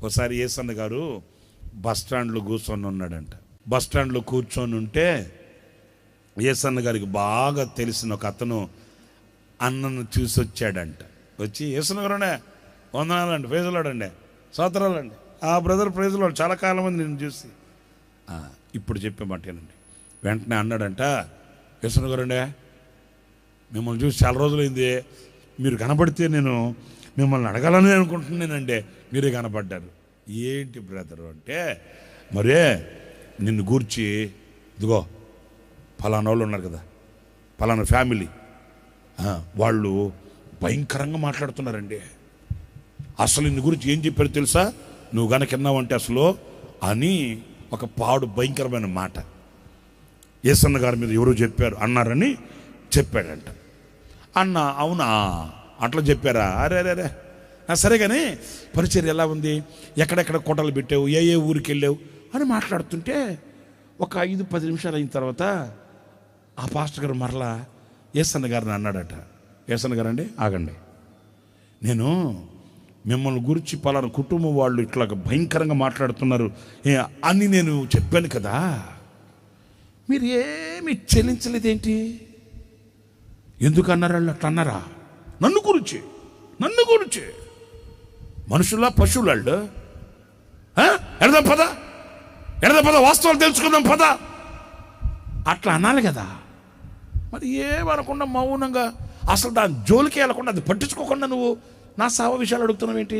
ఒకసారి యేసన్న గారు బస్ స్టాండ్లో కూర్చొని ఉన్నాడంట. బస్ స్టాండ్లో కూర్చొని ఉంటే యేసన్న గారికి బాగా తెలిసిన ఒక అతను అన్నను చూసి వచ్చాడంట. వచ్చి యేసన్న గారునే వందనాలండి, ప్రైజులాడండి, స్తోత్రాలండి, ఆ బ్రదర్ ప్రైజులాడు, చాలా కాలం మంది నేను చూసి ఇప్పుడు చెప్పే మాటేనండి. వెంటనే అన్నాడంట, యేసన్న గారండి మిమ్మల్ని చూసి చాలా రోజులైంది, మీరు కనబడితే నేను మిమ్మల్ని అడగాలని అనుకుంటున్నానండి, మీరే కనపడ్డారు. ఏంటి బ్రదరు అంటే, మరే నిన్ను గూర్చి ఇదిగో ఫలానా వాళ్ళు ఉన్నారు కదా, ఫలానా ఫ్యామిలీ వాళ్ళు భయంకరంగా మాట్లాడుతున్నారండి, అసలు నిన్ను గురించి ఏం చెప్పారు తెలుసా, నువ్వు గనక విన్నావంటే అసలు అని ఒక పాడు భయంకరమైన మాట యేసన్న గారి మీద ఎవరో చెప్పారు అన్నారని చెప్పాడంట. అన్న అవునా అట్లా చెప్పారా, అరే అరే అరే సరే కానీ పరిచర్య ఎలా ఉంది, ఎక్కడెక్కడ కోటలు పెట్టావు, ఏ ఏ ఊరికి వెళ్ళావు అని మాట్లాడుతుంటే ఒక 5-10 నిమిషాలు అయిన తర్వాత ఆ పాస్టర్ గారు మరలా యేసన్న గారిని అన్నాడట, యేసన్న గారు అండి ఆగండి, నేను మిమ్మల్ని గురించి పలానా కుటుంబం వాళ్ళు ఇట్లా భయంకరంగా మాట్లాడుతున్నారు అని నేను చెప్పాను కదా, మీరు ఏమి చెల్లించలేదేంటి, ఎందుకు అన్నారు వాళ్ళు అట్లా అన్నారా, నన్ను గురించి మనుషులా పశువులాళ్ళు ఎడదాం పద వాస్తవాలు తెలుసుకుందాం పద అట్లా అనాలి కదా. మరి ఏమనకుండా మౌనంగా అసలు దాని జోలికి వెళ్ళకుండా అది పట్టించుకోకుండా నువ్వు నా సేవ విషయాలు అడుగుతున్నావు ఏంటి,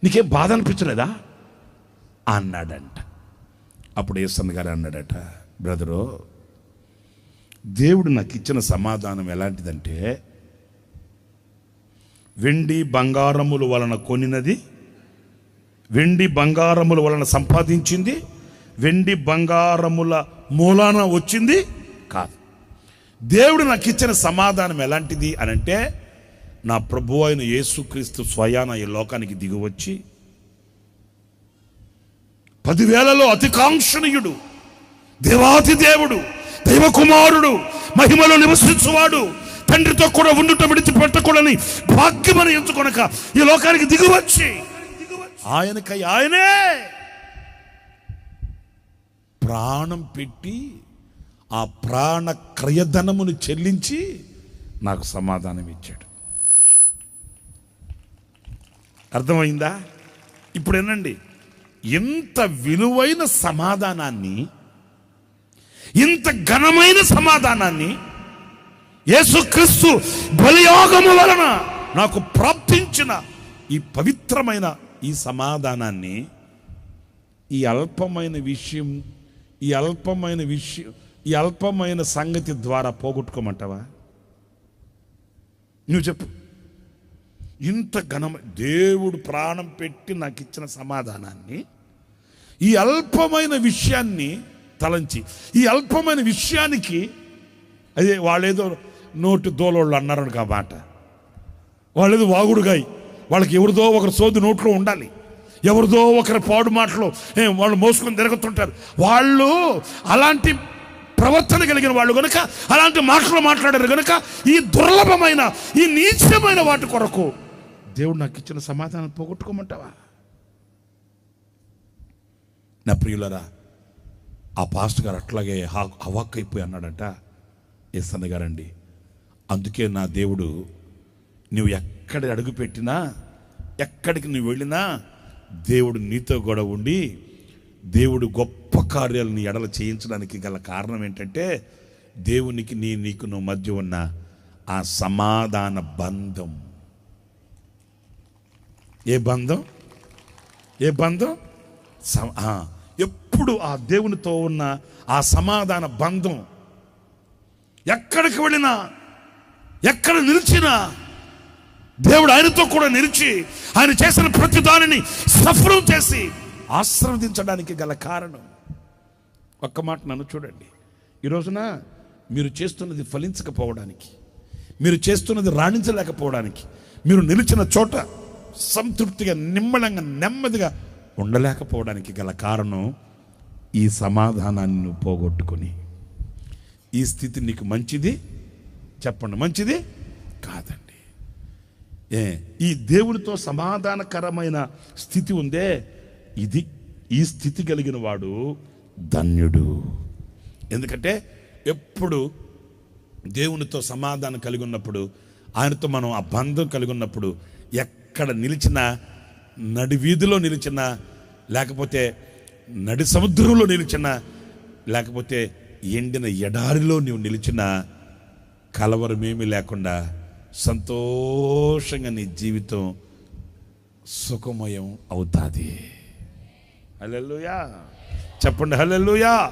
నీకేం బాధ అనిపించలేదా అన్నాడంట. అప్పుడు యేసన్న గారు అన్నాడట, బ్రదరు దేవుడు నాకు ఇచ్చిన సమాధానం ఎలాంటిదంటే, వెండి బంగారముల వలన కొనినది, వెండి బంగారముల వలన సంపాదించింది, వెండి బంగారముల మూలాన వచ్చింది కాదు. దేవుడు నాకు ఇచ్చిన సమాధానం ఎలాంటిది అని అంటే, నా ప్రభువు అయిన యేసుక్రీస్తు స్వయాన ఈ లోకానికి దిగివచ్చి 10,000లో అతికాంక్షణీయుడు, దేవాతి దేవుడు, దైవకుమారుడు, మహిమలో నివసించువాడు, తండ్రితో కూడా ఉండుట విడిచిపెట్టకూడని భాగ్యమని ఎంచుకొనక ఈ లోకానికి దిగివచ్చి ఆయనకై ఆయనే ప్రాణం పెట్టి ఆ ప్రాణ క్రయధనమును చెల్లించి నాకు సమాధానం ఇచ్చాడు. అర్థమైందా? ఇప్పుడు ఏనండి, ఇంత విలువైన సమాధానాన్ని, ఇంత ఘనమైన సమాధానాన్ని యేసుక్రీస్తు బలియాగము వలన నాకు ప్రాప్తించిన ఈ పవిత్రమైన ఈ సమాధానాన్ని ఈ అల్పమైన సంగతి ద్వారా పోగొట్టుకోమంటావా? నువ్వు చెప్పు. ఇంత దేవుడు ప్రాణం పెట్టి నాకు ఇచ్చిన సమాధానాన్ని ఈ అల్పమైన విషయాన్ని తలంచి, ఈ అల్పమైన విషయానికి అదే వాళ్ళేదో నోటు దోలోళ్ళు అన్నారు మాట, వాళ్ళేదో వాగుడుగాయి, వాళ్ళకి ఎవరిదో ఒకరి సోది నోట్లో ఉండాలి, ఎవరిదో ఒకరి పాడు మాటలు వాళ్ళు మోసుకొని తిరుగుతుంటారు. వాళ్ళు అలాంటి ప్రవర్తన కలిగిన వాళ్ళు కనుక, అలాంటి మాటలు మాట్లాడారు కనుక ఈ దుర్లభమైన ఈ నీచమైన వాటి కొరకు దేవుడు నాకు ఇచ్చిన సమాధానం పోగొట్టుకోమంటావా? నా ప్రియులరా, ఆ పాస్టర్ గారు అట్లాగే హవాక్కైపోయి అన్నాడంట, యేసన్న గారండి, అందుకే నా దేవుడు నువ్వు ఎక్కడ అడుగు పెట్టినా, ఎక్కడికి నువ్వు వెళ్ళినా దేవుడు నీతో కూడా ఉండి దేవుడు గొప్ప కార్యాలు నీ ఎడల చేయించడానికి గల కారణం ఏంటంటే, దేవునికి నీకు నువ్వు మధ్య ఉన్న ఆ సమాధాన బంధం. ఏ బంధం? ఎప్పుడు ఆ దేవునితో ఉన్న ఆ సమాధాన బంధం. ఎక్కడికి వెళ్ళినా, ఎక్కడ నిలిచినా దేవుడు ఆయనతో కూడా నిలిచి ఆయన చేసిన ప్రతి దానిని సఫలం చేసి ఆశీర్వదించడానికి గల కారణం. ఒక్క మాట నన్ను చూడండి, ఈ రోజున మీరు చేస్తున్నది ఫలించకపోవడానికి, మీరు చేస్తున్నది రాణించలేకపోవడానికి, మీరు నిలిచిన చోట సంతృప్తిగా నిమ్మలంగా నెమ్మదిగా ఉండలేకపోవడానికి గల కారణం ఈ సమాధానాన్ని నువ్వు పోగొట్టుకొని. ఈ స్థితి నీకు మంచిది చెప్పండి, మంచిది కాదండి. ఈ దేవునితో సమాధానకరమైన స్థితి ఉందే, ఈ స్థితి కలిగిన వాడు ధన్యుడు. ఎందుకంటే ఎప్పుడు దేవునితో సమాధానం కలిగి ఉన్నప్పుడు, ఆయనతో మనం ఆ బంధం కలిగి ఉన్నప్పుడు, ఎక్కడ నిలిచినా, నడి వీధిలో నిలిచినా, లేకపోతే నడి సముద్రంలో నిలిచినా, లేకపోతే ఎండిన ఎడారిలో నీవు నిలిచినా, కలవరమేమీ లేకుండా సంతోషంగా నీ జీవితం సుఖమయం అవుతుంది. హల్లెలూయా చెప్పండి, హల్లెలూయా.